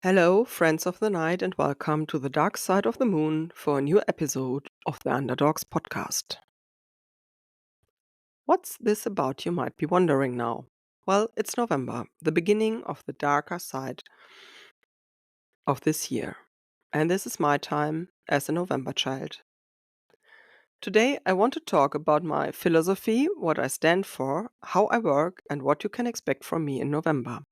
Hello, friends of the night, and welcome to the dark side of the moon for a new episode of the Underdogs podcast. What's this about, you might be wondering now? Well, it's November, the beginning of the darker side of this year. And this is my time as a November child. Today, I want to talk about my philosophy, what I stand for, how I work, and what you can expect from me in November.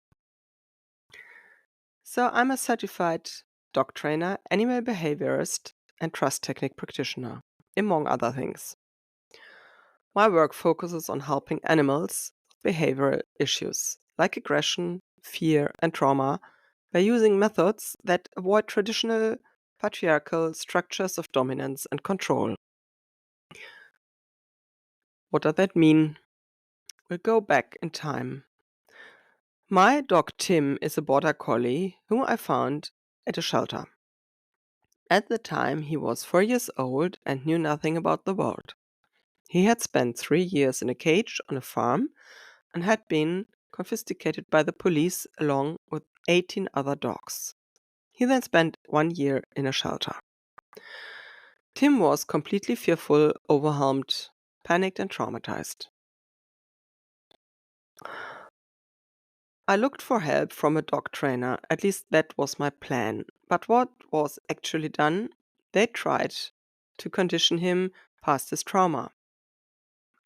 So, I'm a certified dog trainer, animal behaviorist, and trust technique practitioner, among other things. My work focuses on helping animals with behavioral issues like aggression, fear, and trauma by using methods that avoid traditional patriarchal structures of dominance and control. What does that mean? We'll go back in time. My dog Tim is a border collie whom I found at a shelter. At the time, he was 4 years old and knew nothing about the world. He had spent 3 years in a cage on a farm and had been confiscated by the police along with 18 other dogs. He then spent 1 year in a shelter. Tim was completely fearful, overwhelmed, panicked, and traumatized. I looked for help from a dog trainer, at least that was my plan. But what was actually done? They tried to condition him past his trauma.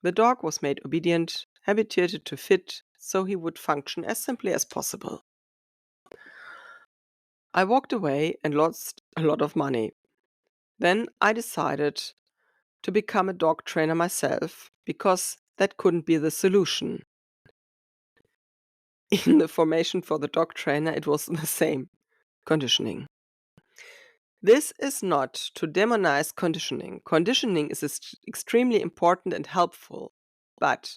The dog was made obedient, habituated to fit, so he would function as simply as possible. I walked away and lost a lot of money. Then I decided to become a dog trainer myself because that couldn't be the solution. In the formation for the dog trainer, it was the same conditioning. This is not to demonize conditioning. Conditioning is extremely important and helpful. But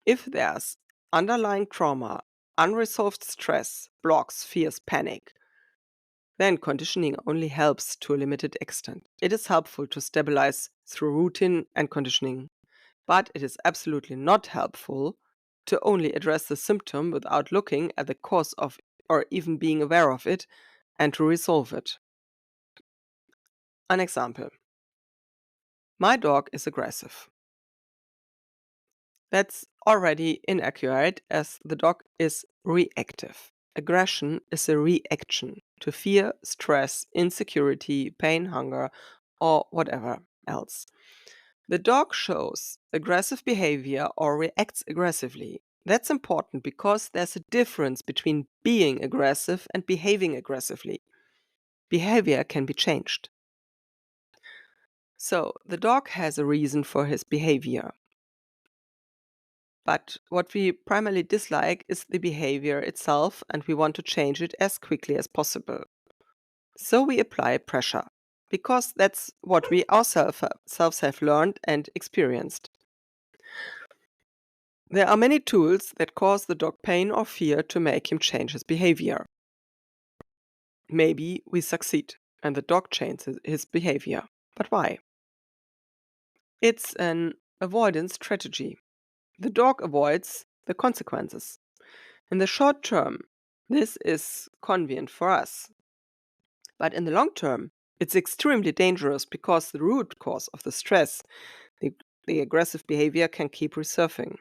if there's underlying trauma, unresolved stress, blocks, fears, panic, then conditioning only helps to a limited extent. It is helpful to stabilize through routine and conditioning, but it is absolutely not helpful to only address the symptom without looking at the cause of or even being aware of it and to resolve it. An example. My dog is aggressive. That's already inaccurate as the dog is reactive. Aggression is a reaction to fear, stress, insecurity, pain, hunger, or whatever else. The dog shows aggressive behavior or reacts aggressively. That's important because there's a difference between being aggressive and behaving aggressively. Behavior can be changed. So, the dog has a reason for his behavior. But what we primarily dislike is the behavior itself, and we want to change it as quickly as possible. So we apply pressure, because that's what we ourselves have learned and experienced. There are many tools that cause the dog pain or fear to make him change his behavior. Maybe we succeed, and the dog changes his behavior. But why? It's an avoidance strategy. The dog avoids the consequences. In the short term, this is convenient for us. But in the long term, it's extremely dangerous because the root cause of the stress, the, the aggressive behavior, can keep resurfacing.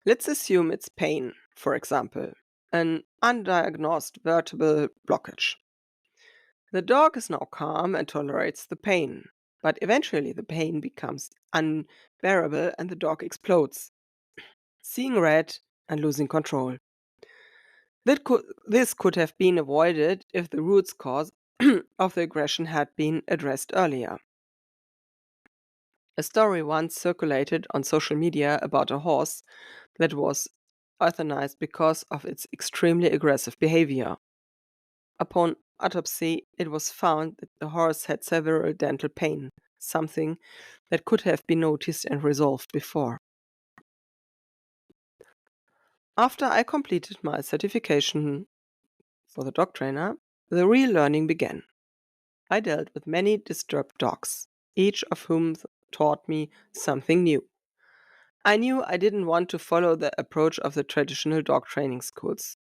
Let's assume it's pain, for example, an undiagnosed vertebral blockage. The dog is now calm and tolerates the pain, but eventually the pain becomes unbearable and the dog explodes, seeing red and losing control. This could have been avoided if the root cause of the aggression had been addressed earlier. A story once circulated on social media about a horse that was euthanized because of its extremely aggressive behavior. Upon autopsy, it was found that the horse had severe dental pain, something that could have been noticed and resolved before. After I completed my certification for the dog trainer, the real learning began. I dealt with many disturbed dogs, each of whom taught me something new. I knew I didn't want to follow the approach of the traditional dog training schools.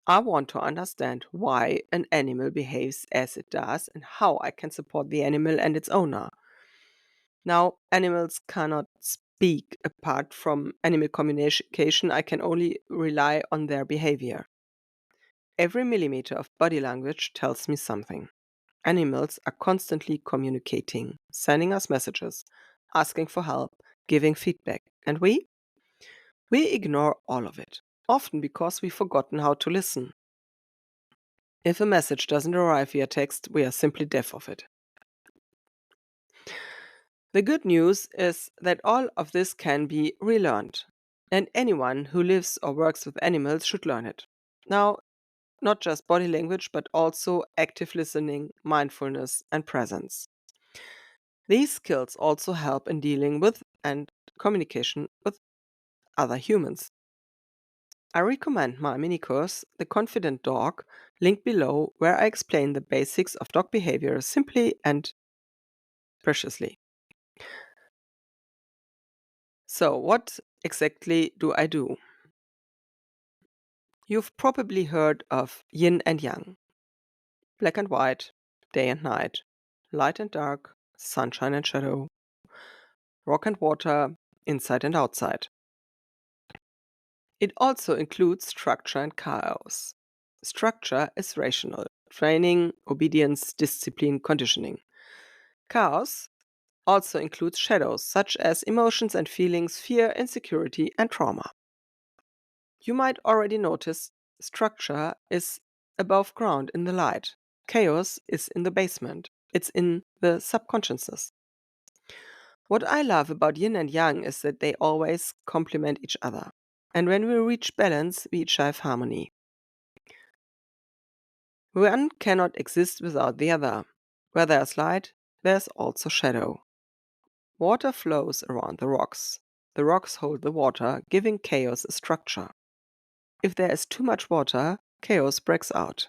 I want to understand why an animal behaves as it does and how I can support the animal and its owner. Now, animals cannot speak. Apart from animal communication, I can only rely on their behavior. Every millimeter of body language tells me something. Animals are constantly communicating, sending us messages, asking for help, giving feedback. And we ignore all of it, often because we've forgotten how to listen. If a message doesn't arrive via text, we are simply deaf of it. The good news is that all of this can be relearned, and anyone who lives or works with animals should learn it. Now, not just body language, but also active listening, mindfulness, and presence. These skills also help in dealing with and communication with other humans. I recommend my mini course, The Confident Dog, linked below, where I explain the basics of dog behavior simply and preciously. So, what exactly do I do? You've probably heard of yin and yang, black and white, day and night, light and dark, sunshine and shadow, rock and water, inside and outside. It also includes structure and chaos. Structure is rational, training, obedience, discipline, conditioning. Chaos also includes shadows, such as emotions and feelings, fear, insecurity, and trauma. You might already notice structure is above ground in the light. Chaos is in the basement. It's in the subconsciousness. What I love about yin and yang is that they always complement each other. And when we reach balance, we achieve harmony. One cannot exist without the other. Where there's light, there's also shadow. Water flows around the rocks. The rocks hold the water, giving chaos a structure. If there is too much water, chaos breaks out.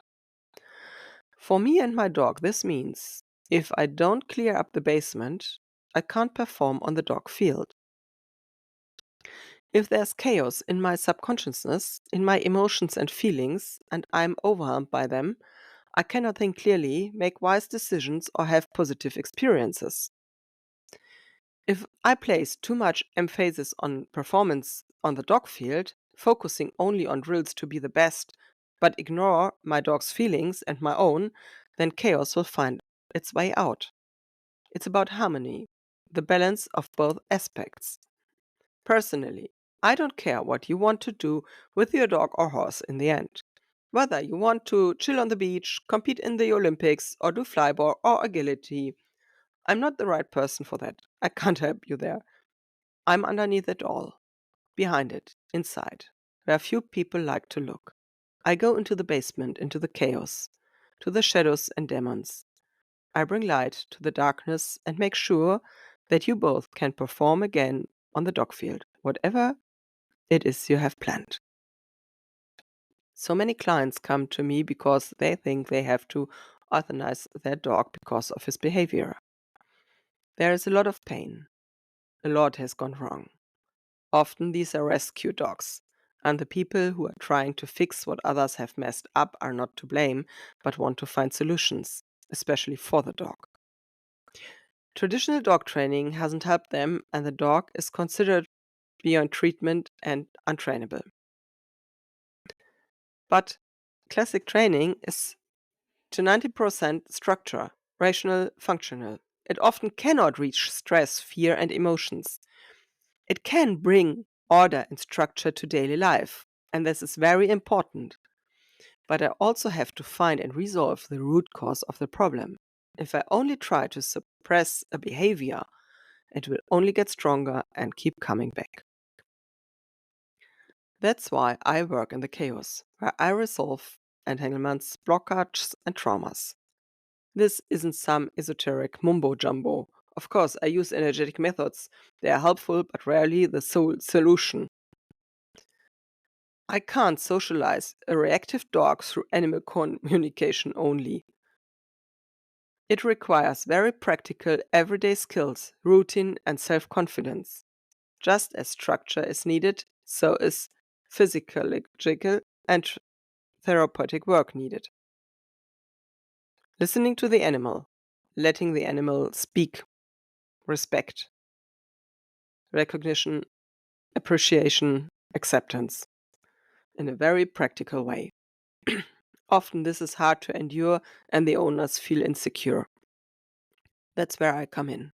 For me and my dog, this means if I don't clear up the basement, I can't perform on the dog field. If there's chaos in my subconsciousness, in my emotions and feelings, and I'm overwhelmed by them, I cannot think clearly, make wise decisions, or have positive experiences. If I place too much emphasis on performance on the dog field, focusing only on drills to be the best, but ignore my dog's feelings and my own, then chaos will find its way out. It's about harmony, the balance of both aspects. Personally, I don't care what you want to do with your dog or horse in the end. Whether you want to chill on the beach, compete in the Olympics, or do flyboard or agility, I'm not the right person for that. I can't help you there. I'm underneath it all, behind it, inside, where few people like to look. I go into the basement, into the chaos, to the shadows and demons. I bring light to the darkness and make sure that you both can perform again on the dog field, whatever it is you have planned. So many clients come to me because they think they have to euthanize their dog because of his behavior. There is a lot of pain. A lot has gone wrong. Often these are rescue dogs, and the people who are trying to fix what others have messed up are not to blame, but want to find solutions, especially for the dog. Traditional dog training hasn't helped them, and the dog is considered beyond treatment and untrainable. But classic training is to 90% structure, rational, functional. It often cannot reach stress, fear, and emotions. It can bring order and structure to daily life, and this is very important. But I also have to find and resolve the root cause of the problem. If I only try to suppress a behavior, it will only get stronger and keep coming back. That's why I work in the chaos, where I resolve entanglements, blockages, and traumas. This isn't some esoteric mumbo jumbo. Of course, I use energetic methods. They are helpful, but rarely the sole solution. I can't socialize a reactive dog through animal communication only. It requires very practical, everyday skills, routine, and self confidence. Just as structure is needed, so is physiological and therapeutic work needed. Listening to the animal, letting the animal speak, respect, recognition, appreciation, acceptance in a very practical way. Often this is hard to endure and the owners feel insecure. That's where I come in.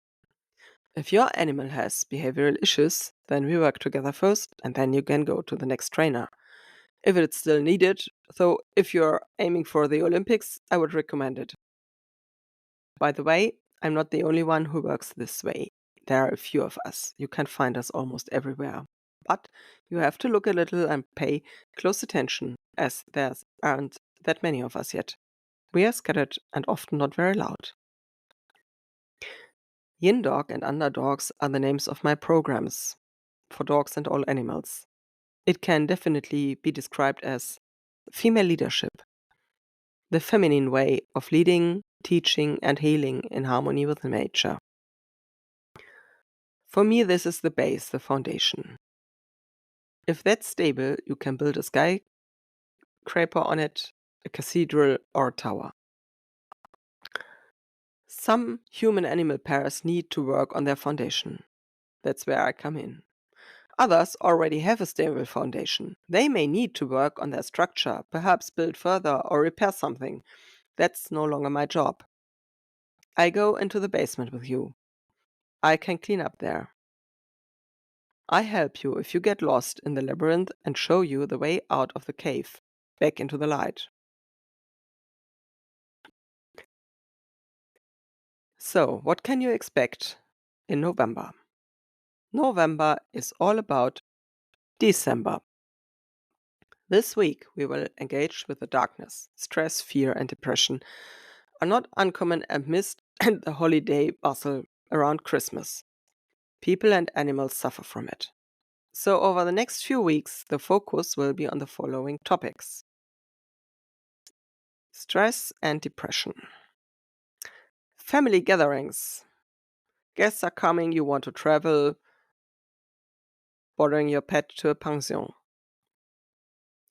If your animal has behavioral issues, then we work together first and then you can go to the next trainer. If it's still needed, though if you're aiming for the Olympics, I would recommend it. By the way, I'm not the only one who works this way. There are a few of us. You can find us almost everywhere. But you have to look a little and pay close attention, as there aren't that many of us yet. We are scattered and often not very loud. Yin Dog and Underdogs are the names of my programs for dogs and all animals. It can definitely be described as female leadership, the feminine way of leading, teaching, and healing in harmony with nature. For me, this is the base, the foundation. If that's stable, you can build a skyscraper on it, a cathedral, or a tower. Some human animal pairs need to work on their foundation. That's where I come in. Others already have a stable foundation. They may need to work on their structure, perhaps build further or repair something. That's no longer my job. I go into the basement with you. I can clean up there. I help you if you get lost in the labyrinth and show you the way out of the cave, back into the light. So, what can you expect in November? November is all about December. This week, we will engage with the darkness. Stress, fear, and depression are not uncommon amidst the holiday bustle around Christmas. People and animals suffer from it. So, over the next few weeks, the focus will be on the following topics: stress and depression, family gatherings, guests are coming, you want to travel, bothering your pet to a pension,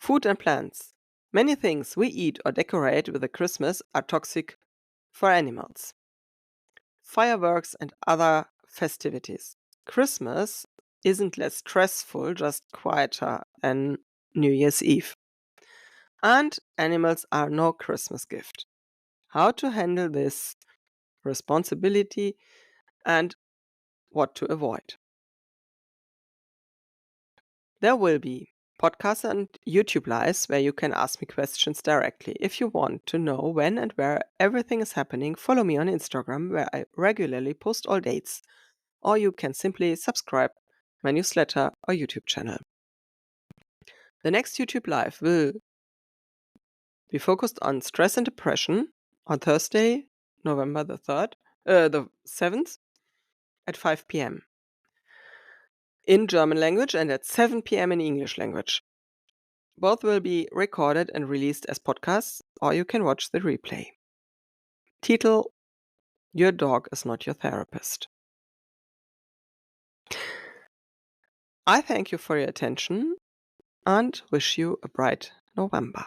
food and plants. Many things we eat or decorate with the Christmas are toxic for animals. Fireworks and other festivities. Christmas isn't less stressful, just quieter than New Year's Eve. And animals are no Christmas gift. How to handle this responsibility and what to avoid. There will be podcasts and YouTube lives where you can ask me questions directly. If you want to know when and where everything is happening, follow me on Instagram where I regularly post all dates. Or you can simply subscribe my newsletter or YouTube channel. The next YouTube live will be focused on stress and depression on Thursday, November the 7th at 5 p.m. in German language and at 7 p.m. in English language. Both will be recorded and released as podcasts, or you can watch the replay. Title: Your dog is not your therapist. I thank you for your attention and wish you a bright November.